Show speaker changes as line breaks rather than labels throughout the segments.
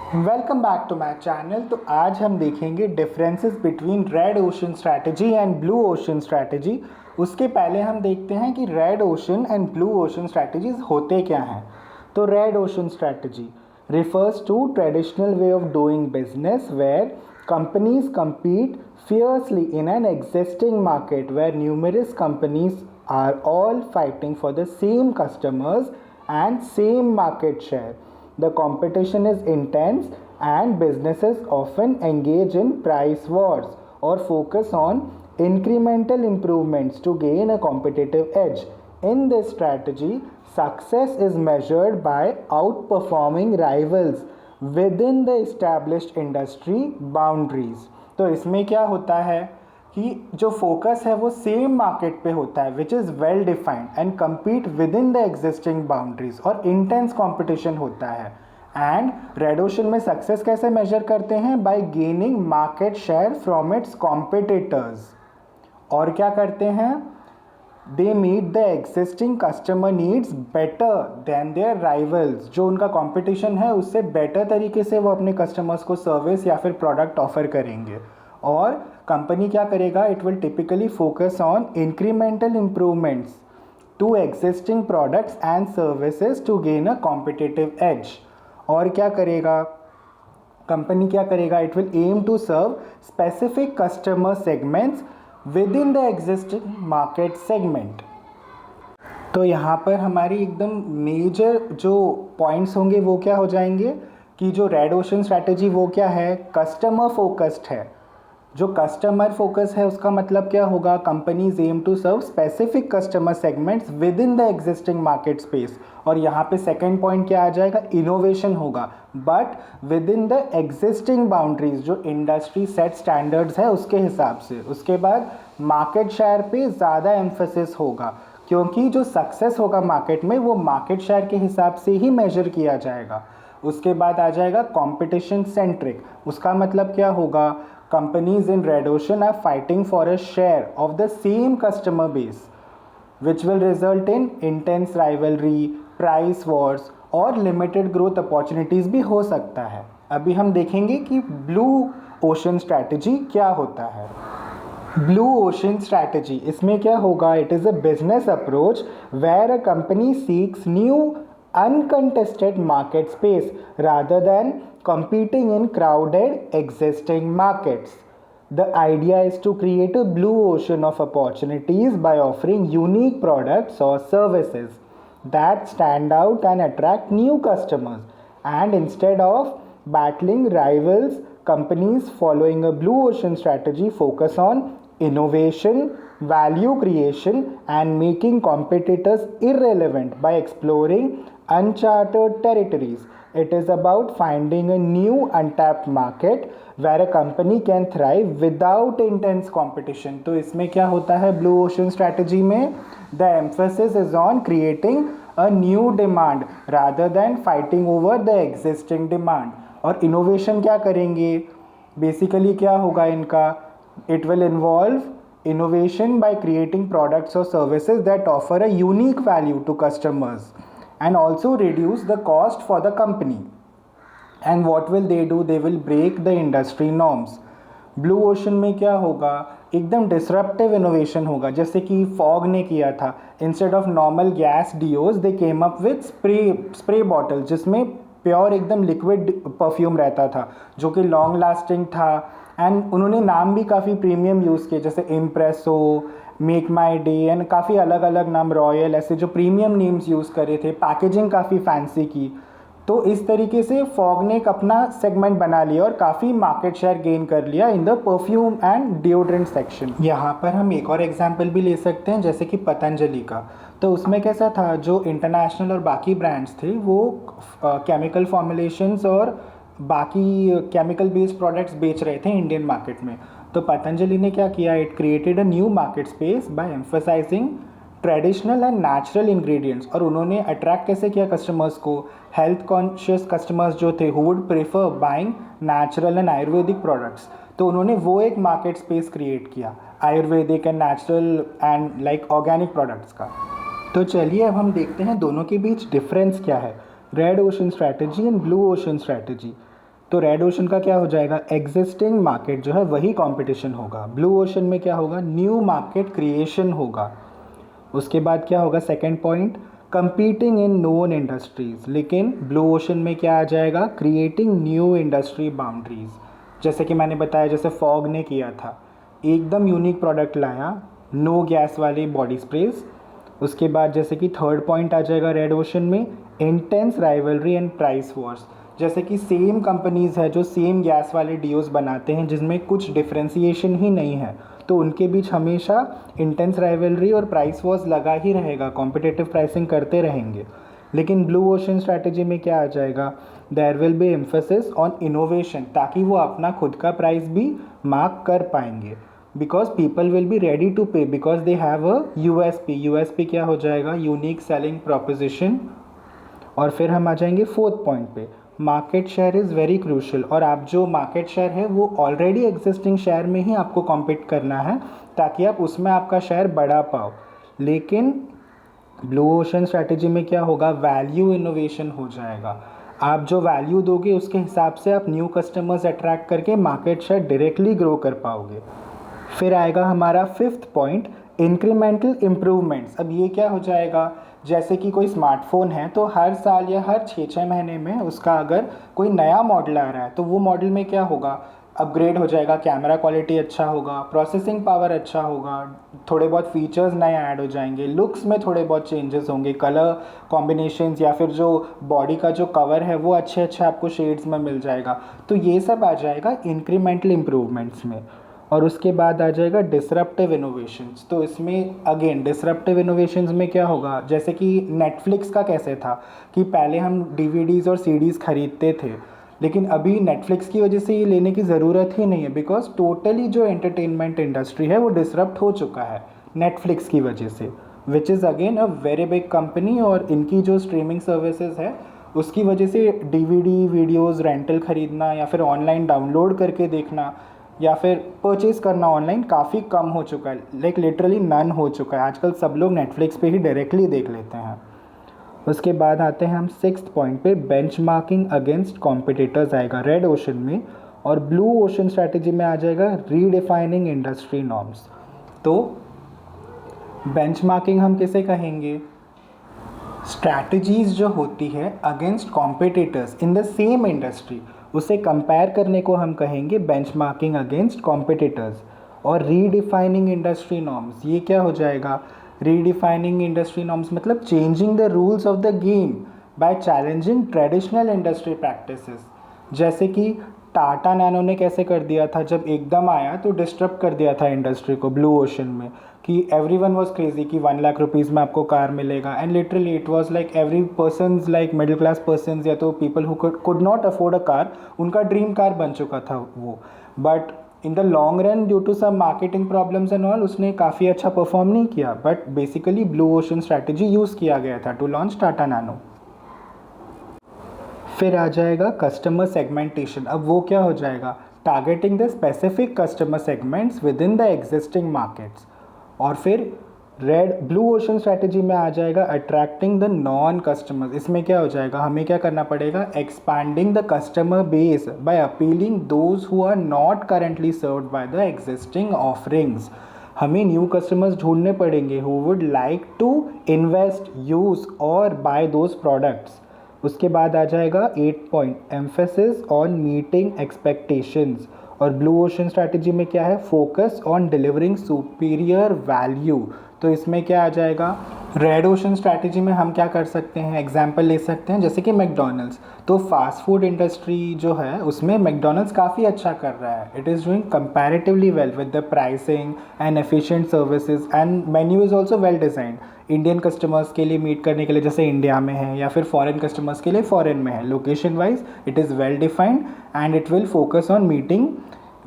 Welcome back to my channel. तो आज हम देखेंगे differences between red ocean strategy and blue ocean strategy. उसके पहले हम देखते हैं कि red ocean and blue ocean strategies होते क्या हैं। तो red ocean strategy refers to traditional way of doing business where companies compete fiercely in an existing market where numerous companies are all fighting for the same customers and same market share. The competition is intense and businesses often engage in price wars or focus on incremental improvements to gain a competitive edge. In this strategy, success is measured by outperforming rivals within the established industry boundaries. तो इसमें क्या होता है कि जो focus है वो same market पे होता है which is well defined and compete within the existing boundaries और इंटेंस कॉम्पिटिशन होता है। एंड रेड ओशन में सक्सेस कैसे मेजर करते हैं? By gaining market share from its competitors. और क्या करते हैं? They meet the existing customer needs better than their rivals. जो उनका कंपटीशन है उससे बेटर तरीके से वो अपने कस्टमर्स को सर्विस या फिर प्रोडक्ट ऑफर करेंगे। और कंपनी क्या करेगा? It will typically focus on incremental improvements to existing products and services to gain a competitive edge. और क्या करेगा कंपनी? क्या करेगा? It will aim to serve specific customer segments within the existing market segment. तो यहाँ पर हमारी एकदम मेजर जो पॉइंट्स होंगे वो क्या हो जाएंगे कि जो रेड ओशन स्ट्रैटेजी वो क्या है? कस्टमर फोकस्ड है। जो कस्टमर फोकस है उसका मतलब क्या होगा? Companies aim to serve specific customer segments within the existing market space. और यहाँ पे सेकेंड पॉइंट क्या आ जाएगा? इनोवेशन होगा but with in the existing boundaries, जो इंडस्ट्री सेट स्टैंडर्ड्स है उसके हिसाब से। उसके बाद मार्केट शेयर पे ज़्यादा एम्फोसिस होगा क्योंकि जो सक्सेस होगा मार्केट में वो मार्केट शेयर के हिसाब से ही मेजर किया जाएगा। उसके बाद आ जाएगा कॉम्पिटिशन सेंट्रिक। उसका मतलब क्या होगा? Companies in red ocean are fighting for a share of the same customer base, which will result in intense rivalry, price wars और limited growth opportunities भी हो सकता है। अभी हम देखेंगे कि ब्लू ओशन स्ट्रैटेजी क्या होता है। ब्लू ओशन स्ट्रैटेजी इसमें क्या होगा? It is a business approach where a company seeks new uncontested market space rather than competing in crowded existing markets. The idea is to create a blue ocean of opportunities by offering unique products or services that stand out and attract new customers. And instead of battling rivals, companies following a blue ocean strategy focus on innovation, value creation, and making competitors irrelevant by exploring uncharted territories. It is about finding a new untapped market where a company can thrive without intense competition. तो इसमें क्या होता है blue ocean strategy में? The emphasis is on creating a new demand rather than fighting over the existing demand. और innovation क्या करेंगे? Basically क्या होगा इनका? It will involve innovation by creating products or services that offer a unique value to customers and also reduce the cost for the company. And what will they do? They will break the industry norms. Blue ocean में क्या होगा? एकदम disruptive innovation होगा, जैसे कि fog ने किया था। Instead of normal gas deos they came up with spray bottle जिसमें प्योर एकदम लिक्विड परफ्यूम रहता था जो कि लॉन्ग लास्टिंग था। एंड उन्होंने नाम भी काफ़ी प्रीमियम यूज़ किए जैसे इम्प्रेसो, मेक माई डे एंड काफ़ी अलग अलग नाम, रॉयल, ऐसे जो प्रीमियम नेम्स यूज़ करे थे। पैकेजिंग काफ़ी फैंसी की। तो इस तरीके से फॉग ने एक अपना सेगमेंट बना लिया और काफ़ी मार्केट शेयर गेन कर लिया in the perfume and deodorant section. यहाँ पर हम एक और एग्जांपल भी ले सकते हैं जैसे कि पतंजलि का। तो उसमें कैसा था? जो इंटरनेशनल और बाकी ब्रांड्स थे वो केमिकल फॉर्मुलेशंस और बाकी केमिकल बेस्ड प्रोडक्ट्स बेच रहे थे इंडियन मार्केट में। तो पतंजलि ने क्या किया? It created a new market space by emphasizing traditional and natural ingredients. और उन्होंने अट्रैक्ट कैसे किया कस्टमर्स को? हेल्थ कॉन्शियस कस्टमर्स जो थे who would prefer buying natural and Ayurvedic products. तो उन्होंने वो एक मार्केट स्पेस क्रिएट किया Ayurvedic and natural and like organic products का। तो चलिए अब हम देखते हैं दोनों के बीच डिफरेंस क्या है, red ocean strategy and blue ocean strategy. तो रेड ओशन का क्या हो जाएगा, एग्जिस्टिंग मार्केट जो है वही कंपटीशन होगा। ब्लू ओशन में क्या होगा, न्यू मार्केट क्रिएशन होगा। उसके बाद क्या होगा, सेकंड पॉइंट, कंपीटिंग इन नोन इंडस्ट्रीज। लेकिन ब्लू ओशन में क्या आ जाएगा, क्रिएटिंग न्यू इंडस्ट्री बाउंड्रीज। जैसे कि मैंने बताया, जैसे फॉग ने किया था, एकदम यूनिक प्रोडक्ट लाया, नो गैस वाली बॉडी स्प्रेज। उसके बाद जैसे कि थर्ड पॉइंट आ जाएगा रेड ओशन में, intense rivalry and price Wars. जैसे कि सेम कंपनीज़ है जो सेम गैस वाले डीओज बनाते हैं जिसमें कुछ डिफ्रेंसिएशन ही नहीं है, तो उनके बीच हमेशा इंटेंस राइवलरी और प्राइस वॉर्स लगा ही रहेगा, कॉम्पिटिटिव प्राइसिंग करते रहेंगे। लेकिन ब्लू ओशन स्ट्रैटेजी में क्या आ जाएगा, there will be emphasis on innovation, ताकि वो अपना खुद का प्राइस भी मार्क कर पाएंगे, because people will be ready to pay because they have a USP. USP क्या हो जाएगा, यूनिक सेलिंग प्रोपोजिशन। और फिर हम आ जाएंगे फोर्थ पॉइंट पे, market share is very crucial. और आप जो मार्केट शेयर है वो ऑलरेडी एग्जिस्टिंग शेयर में ही आपको कॉम्पीट करना है ताकि आप उसमें आपका शेयर बढ़ा पाओ। लेकिन ब्लू ओशन स्ट्रैटेजी में क्या होगा, वैल्यू इनोवेशन हो जाएगा। आप जो वैल्यू दोगे उसके हिसाब से आप न्यू कस्टमर्स अट्रैक्ट करके मार्केट शेयर डायरेक्टली ग्रो कर पाओगे। फिर आएगा हमारा फिफ्थ पॉइंट, इंक्रीमेंटल इम्प्रूवमेंट्स। अब ये क्या हो जाएगा, जैसे कि कोई स्मार्टफोन है तो हर साल या हर 6-6 महीने में उसका अगर कोई नया मॉडल आ रहा है तो वो मॉडल में क्या होगा, अपग्रेड हो जाएगा, कैमरा क्वालिटी अच्छा होगा, प्रोसेसिंग पावर अच्छा होगा, थोड़े बहुत फीचर्स नए ऐड हो जाएंगे, लुक्स में थोड़े बहुत चेंजेस होंगे, कलर कॉम्बिनेशंस या फिर जो बॉडी का जो कवर है वो अच्छे अच्छे आपको शेड्स में मिल जाएगा। तो ये सब आ जाएगा इंक्रीमेंटल इम्प्रूवमेंट्स में। और उसके बाद आ जाएगा डिसरप्टिव इनोवेशंस। तो इसमें अगेन डिसरप्टिव इनोवेशंस में क्या होगा, जैसे कि नेटफ्लिक्स का कैसे था कि पहले हम डीवीडीज़ और सीडीज़ खरीदते थे, लेकिन अभी नेटफ्लिक्स की वजह से ये लेने की ज़रूरत ही नहीं है, बिकॉज टोटली जो एंटरटेनमेंट इंडस्ट्री है वो डिसरप्ट हो चुका है नेटफ्लिक्स की वजह से, which is again a very big company. और इनकी जो स्ट्रीमिंग सर्विसेज है उसकी वजह से डीवीडी वीडियोज़ रेंटल खरीदना या फिर ऑनलाइन डाउनलोड करके देखना या फिर परचेज़ करना ऑनलाइन काफ़ी कम हो चुका है, लाइक लिटरली नन हो चुका है। आजकल सब लोग नेटफ्लिक्स पे ही डायरेक्टली देख लेते हैं। उसके बाद आते हैं हम सिक्स्थ पॉइंट पे, बेंचमार्किंग अगेंस्ट कॉम्पिटिटर्स आएगा रेड ओशन में। और ब्लू ओशन स्ट्रैटेजी में आ जाएगा रीडिफाइनिंग इंडस्ट्री नॉर्म्स। तो बेंचमार्किंग हम किसे कहेंगे, स्ट्रैटेजीज जो होती है against competitors in the same industry, उसे कंपेयर करने को हम कहेंगे बेंचमार्किंग अगेंस्ट कॉम्पिटिटर्स। और रीडिफाइनिंग इंडस्ट्री नॉर्म्स, ये क्या हो जाएगा, रीडिफाइनिंग इंडस्ट्री नॉर्म्स मतलब changing the rules of the game by challenging traditional industry practices. जैसे कि टाटा नैनो ने कैसे कर दिया था, जब एकदम आया तो डिस्टर्ब कर दिया था इंडस्ट्री को ब्लू ओशन में, कि एवरीवन वाज क्रेजी कि 1 लाख रुपीज़ में आपको कार मिलेगा। And literally it was like every persons, like middle class persons या तो people who could not afford a car, उनका ड्रीम कार बन चुका था वो। But in the long run due to some marketing problems and all उसने काफ़ी अच्छा परफॉर्म नहीं किया, but basically blue ocean strategy use किया गया था टू लॉन्च टाटा नैनो। फिर आ जाएगा कस्टमर सेगमेंटेशन। अब वो क्या हो जाएगा, targeting the specific customer segments within the existing markets. और फिर रेड ब्लू ओशन स्ट्रैटेजी में आ जाएगा अट्रैक्टिंग द नॉन कस्टमर्स। इसमें क्या हो जाएगा, हमें क्या करना पड़ेगा, expanding the customer base by appealing those who are not currently served by the existing offerings. हमें न्यू कस्टमर्स ढूंढने पड़ेंगे who would like to invest, use और बाय दोज प्रोडक्ट्स। उसके बाद आ जाएगा 8 point, emphasis on meeting expectations. और blue ocean strategy में क्या है, focus on delivering superior value. तो इसमें क्या आ जाएगा, रेड ओशन स्ट्रैटेजी में हम क्या कर सकते हैं, एग्जाम्पल ले सकते हैं जैसे कि मैकडोनल्ड्स। तो फास्ट फूड इंडस्ट्री जो है उसमें मैकडोनल्ड्स काफ़ी अच्छा कर रहा है, it is doing comparatively well with the pricing and efficient services and menu is also well designed. Indian customers के लिए मीट करने के लिए जैसे इंडिया में है, या फिर फॉरेन कस्टमर्स के लिए फॉरेन में है, location wise it is well defined and it will focus on meeting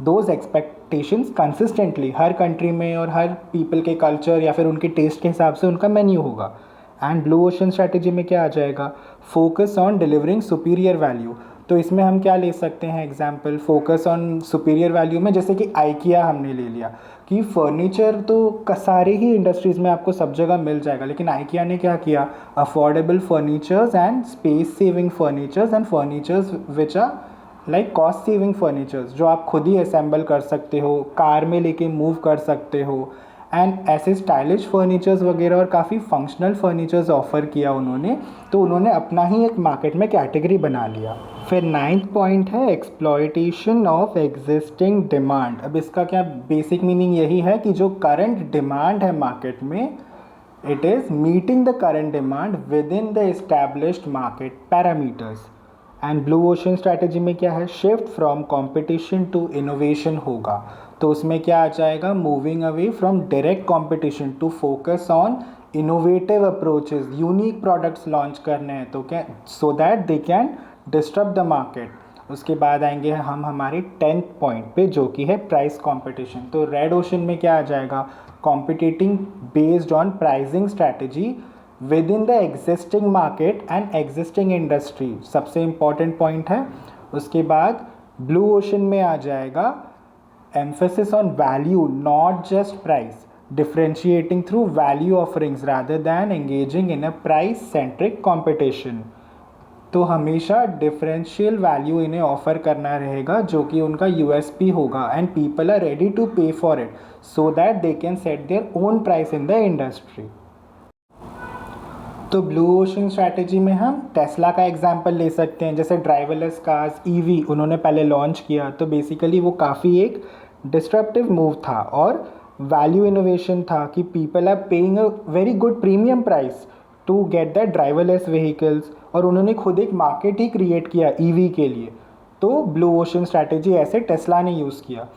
those expectations consistently. Her country में और हर पीपल के कल्चर या फिर उनके टेस्ट के हिसाब से उनका मेन्यू होगा। एंड ब्लू ओशन स्ट्रैटेजी में क्या आ जाएगा, focus on delivering superior value. तो इसमें हम क्या ले सकते हैं example, focus on superior value में जैसे कि आइकिया हमने ले लिया कि फर्नीचर तो सारे ही इंडस्ट्रीज़ में आपको सब जगह मिल जाएगा, लेकिन आइकिया ने क्या किया, affordable furnitures and space saving furnitures and furnitures which are like cost saving furnitures जो आप खुद ही असेंबल कर सकते हो, कार में लेके मूव कर सकते हो, एंड ऐसे स्टाइलिश फर्नीचर्स वगैरह और काफ़ी फंक्शनल फर्नीचर्स ऑफ़र किया उन्होंने, तो उन्होंने अपना ही एक मार्केट में कैटेगरी बना लिया। फिर 9th पॉइंट है एक्सप्लॉयटेशन ऑफ एग्जिस्टिंग डिमांड। अब इसका क्या बेसिक मीनिंग यही है कि जो करंट डिमांड है मार्केट में, it is meeting the current demand within the established market parameters. And blue ocean strategy में क्या है, shift from competition to innovation होगा। तो उसमें क्या आ जाएगा, moving away from direct competition to focus on innovative approaches, unique products launch करने हैं तो क्या, so that they can disturb the market. उसके बाद आएंगे हम हमारे 10th पॉइंट पे जो कि है प्राइस कंपटीशन। तो रेड ओशन में क्या आ जाएगा, competing based on pricing strategy with in the existing market and existing industry, सबसे इम्पॉर्टेंट पॉइंट है। उसके बाद ब्लू ओशन में आ जाएगा emphasis on value, not just price, differentiating through value offerings rather than engaging in a price centric competition। तो हमेशा differential value इन्हें ऑफर करना रहेगा जो कि उनका यूएसपी होगा, and people are ready to pay for it so that they can set their own price in the industry. तो ब्लू ओशन स्ट्रैटेजी में हम टेस्ला का एग्जांपल ले सकते हैं, जैसे ड्राइवरलेस कार्स ईवी उन्होंने पहले लॉन्च किया, तो बेसिकली वो काफ़ी एक डिस्ट्रप्टिव मूव था और वैल्यू इनोवेशन था कि people are paying a very good premium price to get that driverless vehicles, और उन्होंने खुद एक मार्केट ही क्रिएट किया ईवी के लिए। तो ब्लू ओशन स्ट्रैटेजी ऐसे टेस्ला ने यूज़ किया।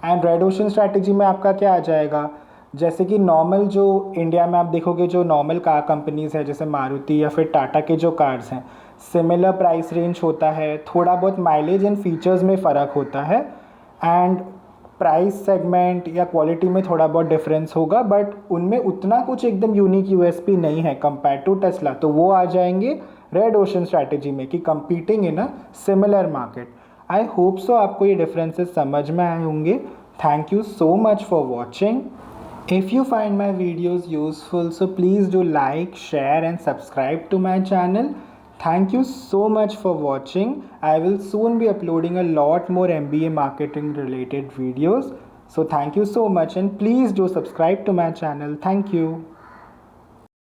एंड रेड ओशन स्ट्रैटेजी में आपका क्या आ जाएगा, जैसे कि नॉर्मल जो इंडिया में आप देखोगे जो नॉर्मल कार कंपनीज़ है जैसे मारुति या फिर टाटा के जो कार्स हैं, सिमिलर प्राइस रेंज होता है, थोड़ा बहुत माइलेज एंड फीचर्स में फ़र्क होता है, एंड प्राइस सेगमेंट या क्वालिटी में थोड़ा बहुत डिफरेंस होगा, बट उनमें उतना कुछ एकदम यूनिक यूएसपी नहीं है कंपेयर टू टेस्ला। तो वो आ जाएंगे रेड ओशन स्ट्रैटेजी में कि competing in a similar market. I hope so आपको ये डिफरेंसेस समझ में आए होंगे। Thank you so much for watching. If you find my videos useful, so please do like, share and subscribe to my channel. Thank you so much for watching. I will soon be uploading a lot more MBA marketing related videos. So thank you so much and please do subscribe to my channel. Thank you.